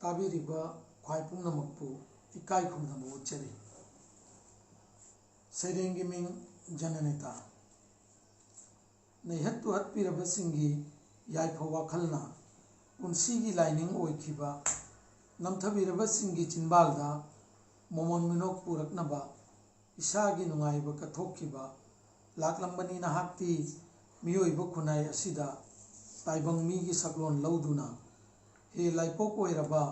ताबीरिबा ख्वाई पुंगनमकपु इकाई खुमनम उच्चरी सैरेंगी Ming जननिता नैहत्तु हत्पिरबसिंगी याइफा वाखलना पुंसीगी lining ओइखिबा नमथबिरबसिंगी चिंबालदा मोमोन मिनोक पुरकनबा इसागी नुंगाइबा कथोखिबा लाकलंबनी नहाक्ति मियोइबा खुनाई असिदा ताइबंग मीगी सकलोन लौदुना हे लाइपोक ओइरबा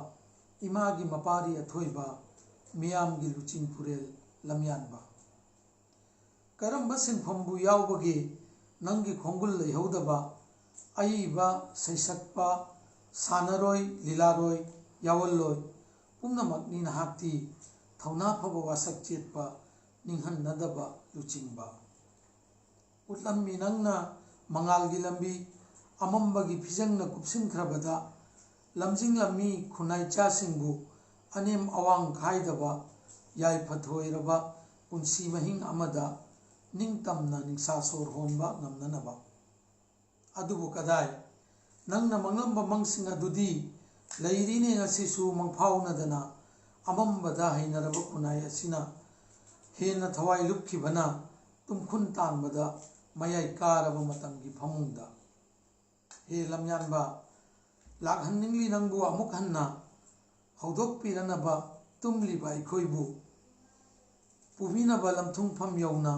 Imangi मपारी अथोइबा मियामगी लुचिंग पुरेल लमयानबा करंबा सिनफमबु यावबगे नंगी खोंगुल लैहौदबा अइबा सैसक्पा सानरोय लीलारोय यावल्लोय पुंगनमकनी नहाक्ति थौना फबा वासक चेतपा निंहन्नदबा लुचिंगबा उतलम्मी नंगना मंगालगी लंबी अमंबगी फिजंगना कुपसिनख्रबदा लमजिंग लम्मी खुनाइचासिंगबु अनेम अवांग खाइदबा याइफथोइरबा पुंसी महिंग अमदा निंगतमना निंसा सोर होनबा ngamnanaba adubu kadai nangna manglamba mangsinga dudi lairine ngasisu mangphaunadana amambada hainaraba kunai asina hena thawai lupkhibana tumkhun tanbada mayai karaba matamgi phamungda he lamyanba lakhanningli nangbu amuk hanna haudok piranaba tumliba ikhoibu pubinaba lamthungpham yauna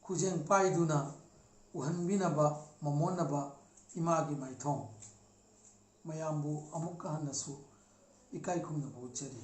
खुजें पाइदुना उहनबिनबा ममोनबा Imangi माइथों मयामबु अमुक हन्नसु इकाई खुमनबु उच्चरी।